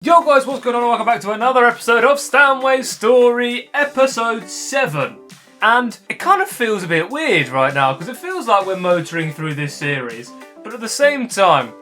Yo guys, what's going on? Welcome back to another episode of Stanway's Story, episode 7. And it kind of feels a bit weird right now, because it feels like we're motoring through this series, but at the same time,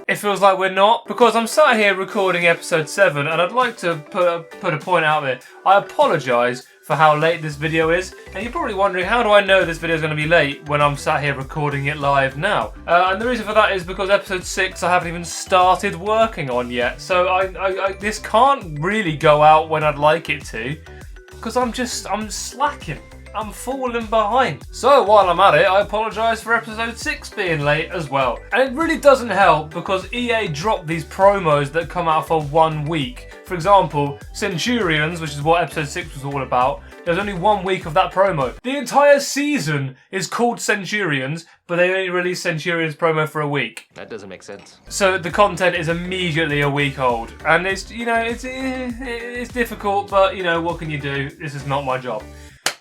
it feels like we're not, because I'm sat here recording episode 7, and I'd like to put a point out there. I apologise for how late this video is, and you're probably wondering, how do I know this video is going to be late when I'm sat here recording it live now? And the reason for that is because episode 6 I haven't even started working on yet, so I this can't really go out when I'd like it to, because I'm slacking. I'm falling behind. So while I'm at it, I apologise for episode 6 being late as well. And it really doesn't help because EA dropped these promos that come out for 1 week. For example, Centurions, which is what episode 6 was all about, there's only 1 week of that promo. The entire season is called Centurions, but they only released Centurions promo for a week. That doesn't make sense. So the content is immediately a week old. And it's, you know, it's difficult, but you know, what can you do? This is not my job.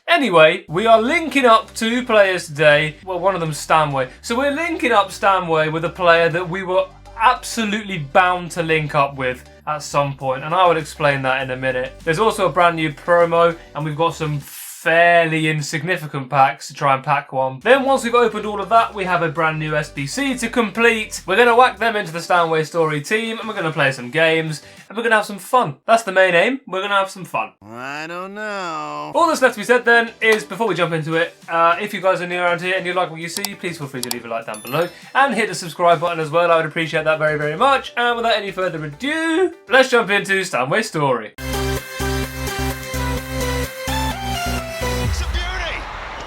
Anyway, we are linking up 2 players today. Well, one of them's Stanway. So we're linking up Stanway with a player that we were absolutely bound to link up with at some point, and I will explain that in a minute. There's also a brand new promo, and we've got some fairly insignificant packs to try and pack one. Then once we've opened all of that, we have a brand new SBC to complete. We're going to whack them into the Stanway Story team, and we're going to play some games, and we're going to have some fun. That's the main aim. We're going to have some fun. I don't know. All that's left to be said then is, before we jump into it, if you guys are new around here and you like what you see, please feel free to leave a like down below and hit the subscribe button as well. I would appreciate that very, very much. And without any further ado, let's jump into Stanway Story.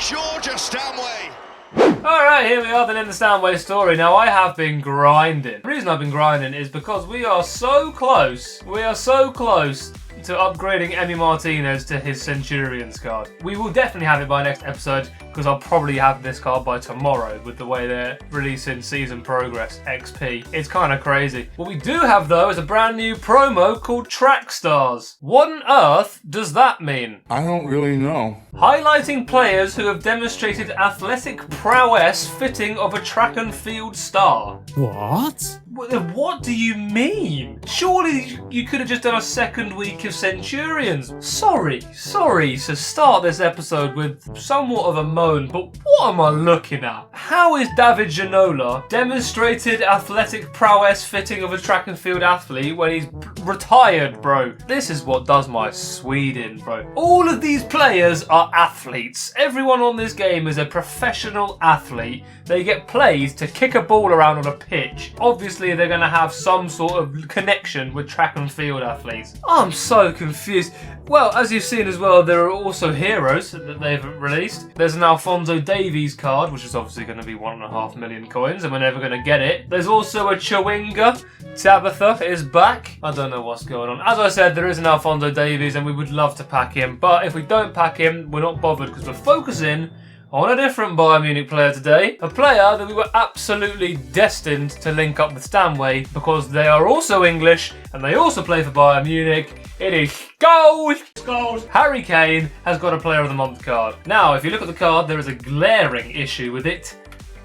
Georgia Stanway. Alright, here we are then in the Stanway Story. Now, I have been grinding. The reason I've been grinding is because we are so close. We are so close to upgrading Emi Martinez to his Centurions card. We will definitely have it by next episode, because I'll probably have this card by tomorrow with the way they're releasing Season Progress XP. It's kind of crazy. What we do have though is a brand new promo called Track Stars. What on earth does that mean? I don't really know. Highlighting players who have demonstrated athletic prowess fitting of a track and field star. What? What do you mean? Surely you could have just done a second week of Centurions. Sorry to start this episode with somewhat of a moan, but what am I looking at? How is David Ginola demonstrated athletic prowess fitting of a track and field athlete when he's retired, bro? This is what does my Sweden, bro. All of these players are athletes. Everyone on this game is a professional athlete. They get played to kick a ball around on a pitch. Obviously, they're going to have some sort of connection with track and field athletes. I'm so confused. Well, as you've seen as well, there are also heroes that they've released. There's an Alphonso Davies card, which is obviously going to be 1.5 million coins, and we're never going to get it. There's also a Chawinga. Tabitha is back. I don't know what's going on. As I said, there is an Alphonso Davies, and we would love to pack him. But if we don't pack him, we're not bothered, because we're focusing on a different Bayern Munich player today. A player that we were absolutely destined to link up with Stanway, because they are also English and they also play for Bayern Munich. It is Goals! Harry Kane has got a Player of the Month card. Now, if you look at the card, there is a glaring issue with it,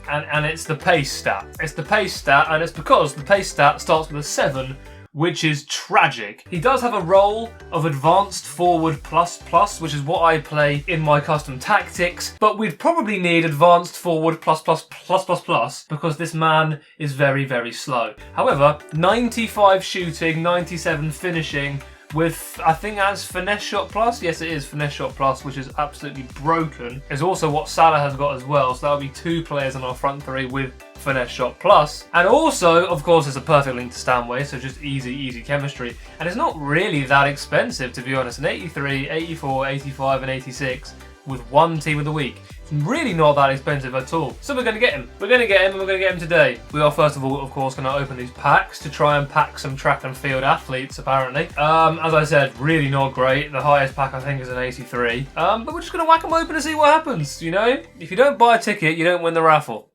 and it's the pace stat. It's the pace stat, and it's because the pace stat starts with a 7, which is tragic. He does have a role of Advanced Forward Plus, which is what I play in my custom tactics, but we'd probably need Advanced Forward Plus, because this man is very, very slow. However, 95 shooting, 97 finishing, with, I think that's Finesse Shot Plus. Yes, it is Finesse Shot Plus, which is absolutely broken. Is also what Salah has got as well, so that'll be 2 players on our front 3 with Finesse Shot Plus. And also, of course, it's a perfect link to Stanway, so just easy chemistry. And it's not really that expensive, to be honest. An 83, 84, 85 and 86 with 1 team of the week. It's really not that expensive at all. So we're going to get him. We're going to get him, and we're going to get him today. We are, first of all, of course, going to open these packs to try and pack some track and field athletes, apparently. As I said, really not great. The highest pack, I think, is an 83. But we're just going to whack them open and see what happens, you know? If you don't buy a ticket, you don't win the raffle.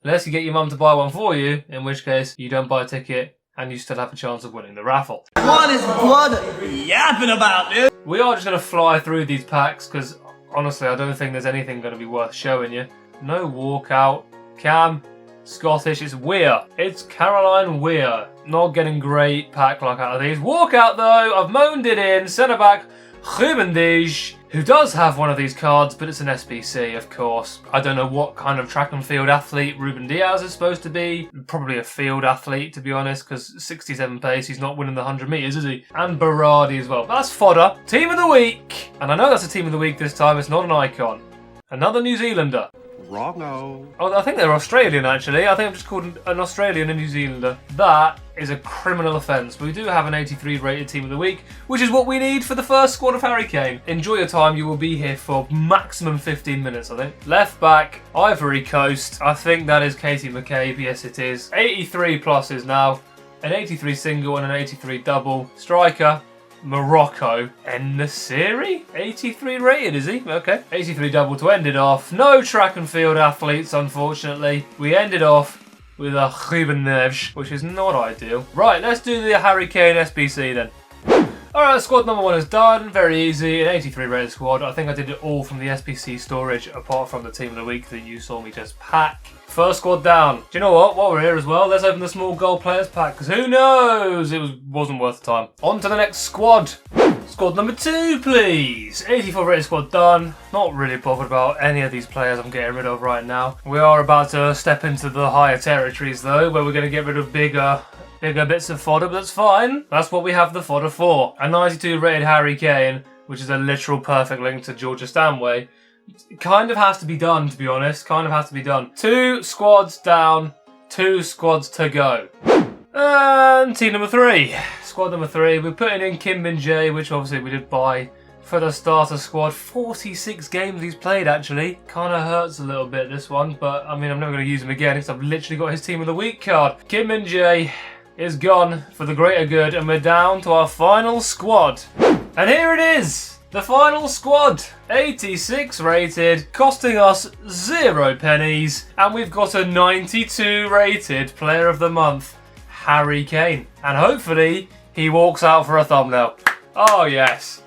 Unless you get your mum to buy one for you, in which case you don't buy a ticket and you still have a chance of winning the raffle. What is blood yapping about, dude? We are just going to fly through these packs because honestly I don't think there's anything going to be worth showing you. No walkout. Cam. Scottish. It's Weir. It's Caroline Weir. Not getting great pack luck out of these. Walkout though, I've moaned it in. Centre back, Rubendige, who does have one of these cards, but it's an SBC, of course. I don't know what kind of track and field athlete Ruben Diaz is supposed to be. Probably a field athlete, to be honest, because 67 pace, he's not winning the 100 metres, is he? And Berardi as well. But that's fodder. Team of the week. And I know that's a team of the week this time. It's not an icon. Another New Zealander. Wrong-o. Oh, I think they're Australian, actually. I think I've just called an Australian a New Zealander. That is a criminal offence. We do have an 83 rated Team of the Week, which is what we need for the first squad of Harry Kane. Enjoy your time. You will be here for maximum 15 minutes, I think. Left back, Ivory Coast. I think that is Katie McCabe. Yes, it is. 83 pluses now. An 83 single and an 83 double. Striker, Morocco. En-Nesyri? 83 rated, is he? Okay. 83 double to end it off. No track and field athletes, unfortunately. We ended off with a Rubendige, which is not ideal. Right, let's do the Harry Kane SBC then. Alright, squad number 1 is done. Very easy. An 83 rated squad. I think I did it all from the SBC storage, apart from the Team of the Week that you saw me just pack. First squad down. Do you know what? While we're here as well, let's open the small goal players pack, because who knows? It wasn't worth the time. On to the next squad. Squad number 2, please. 84 rated squad done. Not really bothered about any of these players I'm getting rid of right now. We are about to step into the higher territories though, where we're going to get rid of bigger bits of fodder, but that's fine. That's what we have the fodder for. A 92 rated Harry Kane, which is a literal perfect link to Georgia Stanway. Kind of has to be done, to be honest. Kind of has to be done. 2 squads down, 2 squads to go. And team number 3. Squad number 3. We're putting in Kim Min-jae, which obviously we did buy for the starter squad. 46 games he's played, actually. Kind of hurts a little bit, this one. But, I mean, I'm never going to use him again because I've literally got his team of the week card. Kim Min-jae is gone for the greater good. And we're down to our final squad. And here it is. The final squad, 86 rated, costing us 0 pennies, and we've got a 92 rated Player of the Month, Harry Kane. And hopefully, he walks out for a thumbnail. Oh yes.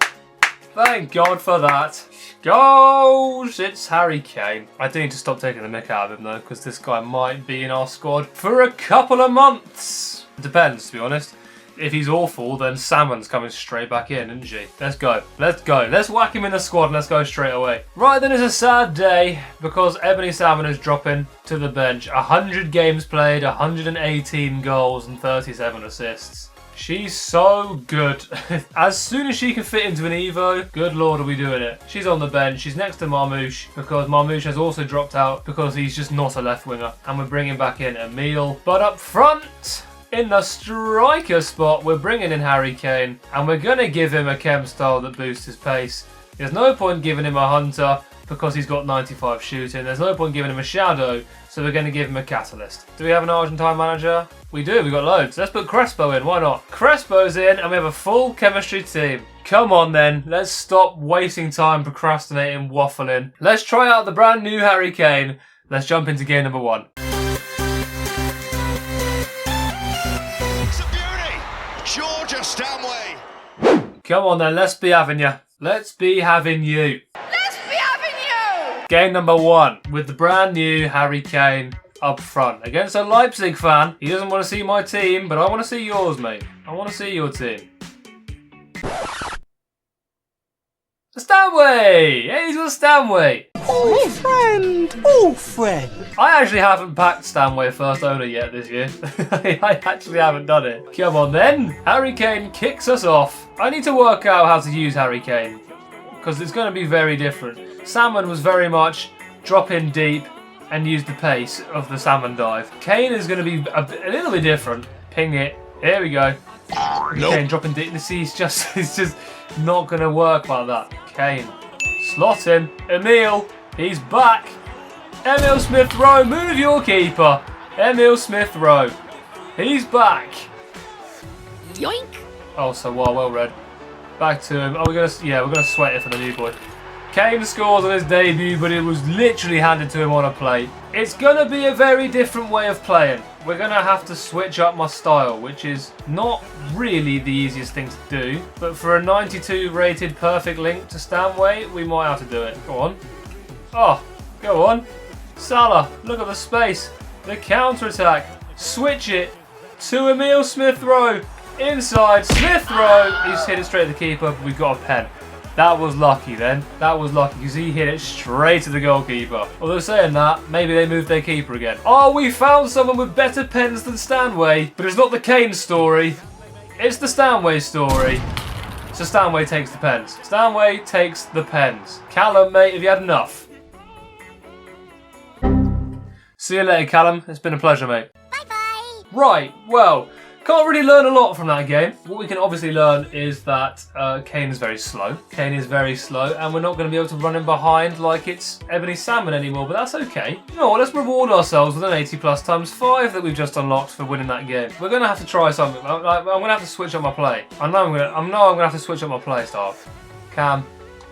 Thank God for that. Gosh, it's Harry Kane. I do need to stop taking the mick out of him though, because this guy might be in our squad for a couple of months. It depends, to be honest. If he's awful, then Salmon's coming straight back in, isn't she? Let's go. Let's go. Let's whack him in the squad and let's go straight away. Right, then it's a sad day because Ebony Salmon is dropping to the bench. 100 games played, 118 goals and 37 assists. She's so good. As soon as she can fit into an Evo, good lord are we doing it. She's on the bench. She's next to Marmouche because Marmouche has also dropped out because he's just not a left winger. And we're bringing back in Emile. But up front, in the striker spot, we're bringing in Harry Kane, and we're going to give him a chem style that boosts his pace. There's no point giving him a hunter because he's got 95 shooting. There's no point giving him a shadow, so we're going to give him a catalyst. Do we have an Argentine manager? We do, we've got loads. Let's put Crespo in, why not? Crespo's in, and we have a full chemistry team. Come on then, let's stop wasting time procrastinating, waffling. Let's try out the brand new Harry Kane. Let's jump into game number 1. Georgia Stanway. Come on then, let's be having you. Let's be having you. Let's be having you! Game number 1 with the brand new Harry Kane up front against a Leipzig fan. He doesn't want to see my team, but I want to see yours, mate. I want to see your team. Stanway! Hey, he's got Stanway. Oh, friend! Oh, friend! I actually haven't packed Stanway first owner yet this year. I actually haven't done it. Come on then. Harry Kane kicks us off. I need to work out how to use Harry Kane because it's going to be very different. Salmon was very much drop in deep and use the pace of the salmon dive. Kane is going to be a little bit different. Ping it. Here we go. Nope. Kane dropping deep. See, it's just not going to work like that. Kane. Slot in. Emile. He's back. Emile Smith-Rowe. Move your keeper. Emile Smith-Rowe. He's back. Yoink! Oh, so well read. Back to him. Oh, we're gonna sweat it for the new boy. Kane scores on his debut, but it was literally handed to him on a plate. It's gonna be a very different way of playing. We're gonna have to switch up my style, which is not really the easiest thing to do. But for a 92 rated perfect link to Stanway, we might have to do it. Go on. Oh, go on. Salah, look at the space. The counter attack. Switch it to Emil Smith Rowe. Inside, Smith Rowe. He's hit it straight at the keeper, but we've got a pen. That was lucky then. That was lucky because he hit it straight to the goalkeeper. Although saying that, maybe they moved their keeper again. Oh, we found someone with better pens than Stanway. But it's not the Kane story. It's the Stanway story. So Stanway takes the pens. Stanway takes the pens. Callum, mate, have you had enough? See you later, Callum. It's been a pleasure, mate. Bye-bye. Right, well, can't really learn a lot from that game. What we can obviously learn is that Kane is very slow. Kane is very slow, and we're not going to be able to run him behind like it's Ebony Salmon anymore, but that's okay. You know what, let's reward ourselves with an 80 plus times 5 that we've just unlocked for winning that game. We're going to have to try something. I'm going to have to switch up my play. I know I'm going to have to switch up my play style. Cam.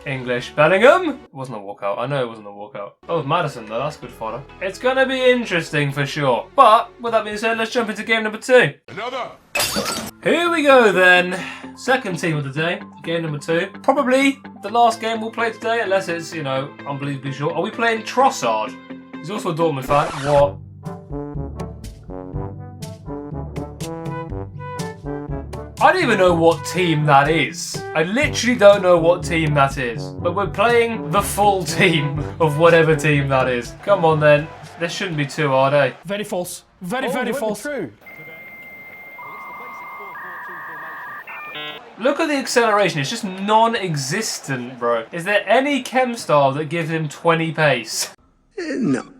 English. Bellingham? It wasn't a walkout. I know it wasn't a walkout. Oh, Madison though. That's good fodder. It's going to be interesting for sure. But, with that being said, let's jump into game number 2. Another. Here we go then. Second team of the day. Game number 2. Probably the last game we'll play today, unless it's, you know, unbelievably short. Are we playing Trossard? He's also a Dortmund fan. What? I don't even know what team that is. I literally don't know what team that is. But we're playing the full team of whatever team that is. Come on then. This shouldn't be too hard, eh? Very false. Very false. True. Look at the acceleration. It's just non-existent, bro. Is there any chem style that gives him 20 pace? No.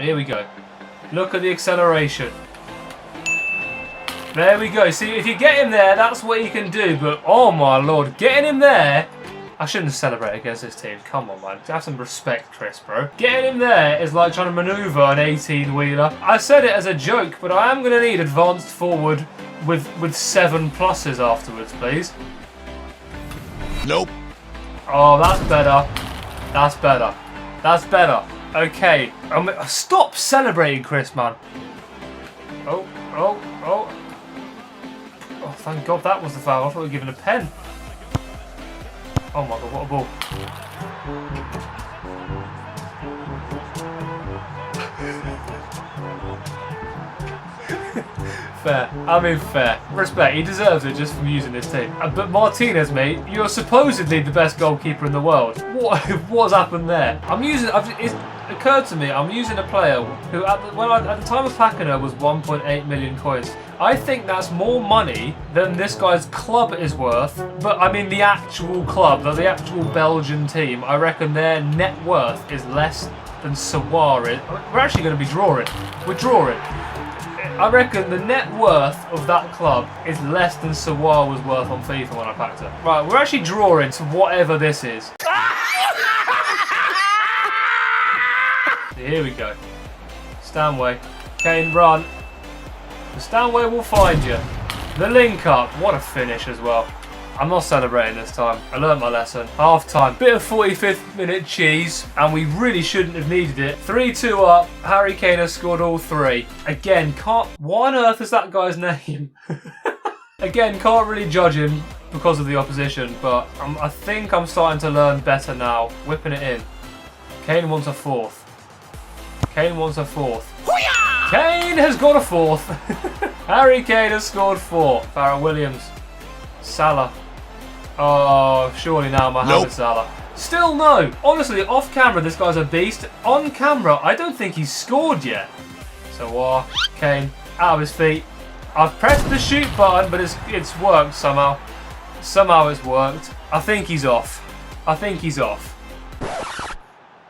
Here we go. Look at the acceleration. There we go. See, if you get him there, that's what he can do. But, oh my lord, getting him there... I shouldn't celebrate against this team. Come on, man. Have some respect, Chris, bro. Getting him there is like trying to manoeuvre an 18-wheeler. I said it as a joke, but I am going to need advanced forward with 7 pluses afterwards, please. Nope. Oh, that's better. That's better. That's better. Okay. Stop celebrating, Chris, man. Oh. Oh, thank God that was the foul. I thought we were given a pen. Oh my God, what a ball. Fair. I mean, fair. Respect. He deserves it just from using this team. But Martinez, mate, you're supposedly the best goalkeeper in the world. What's happened there? It's occurred to me, I'm using a player who, at the time of packing her, was 1.8 million coins. I think that's more money than this guy's club is worth. But I mean, the actual club, the actual Belgian team, I reckon their net worth is less than Sawar is. We're actually going to be drawing. We're drawing. I reckon the net worth of that club is less than Sawar was worth on FIFA when I packed her. Right, we're actually drawing to whatever this is. Here we go. Stanway. Kane, run. The Stanway will find you. The link up. What a finish as well. I'm not celebrating this time. I learned my lesson. Half time. Bit of 45th minute cheese. And we really shouldn't have needed it. 3-2 up. Harry Kane has scored all 3. Again, why on earth is that guy's name? Again, can't really judge him because of the opposition. But I think I'm starting to learn better now. Whipping it in. Kane wants a 4th. Kane wants a 4th. Hoo-yah! Kane has got a 4th. Harry Kane has scored 4. Farrell Williams. Salah. Oh, surely now Mohamed Salah. Still no. Honestly, off camera, this guy's a beast. On camera, I don't think he's scored yet. So, Kane, out of his feet. I've pressed the shoot button, but it's worked somehow. Somehow it's worked. I think he's off. I think he's off.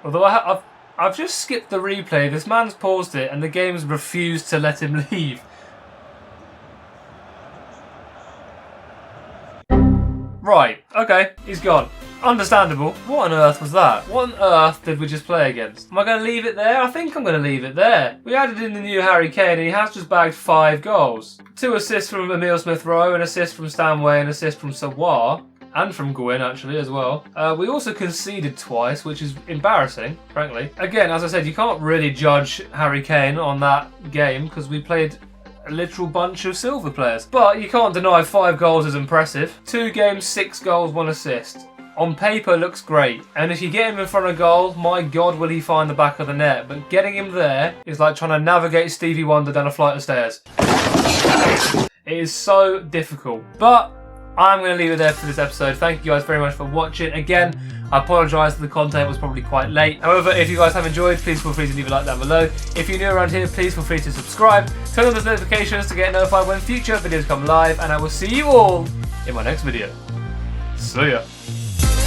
Although I've just skipped the replay. This man's paused it, and the game's refused to let him leave. Right, okay, he's gone. Understandable. What on earth was that? What on earth did we just play against? Am I going to leave it there? I think I'm going to leave it there. We added in the new Harry Kane and he has just bagged 5 goals. 2 assists from Emil Smith Rowe, an assist from Stanway, an assist from Sawar. And from Gwyn, actually, as well. We also conceded twice, which is embarrassing, frankly. Again, as I said, you can't really judge Harry Kane on that game because we played a literal bunch of silver players. But you can't deny 5 goals is impressive. 2 games, 6 goals, 1 assist. on paper looks great. And if you get him in front of goal, my God, will he find the back of the net. But getting him there is like trying to navigate Stevie Wonder down a flight of stairs. It is so difficult. But I'm going to leave it there for this episode. Thank you guys very much for watching. Again, I apologise that the content was probably quite late. However, if you guys have enjoyed, please feel free to leave a like down below. If you're new around here, please feel free to subscribe. Turn on those notifications to get notified when future videos come live. And I will see you all in my next video. See ya.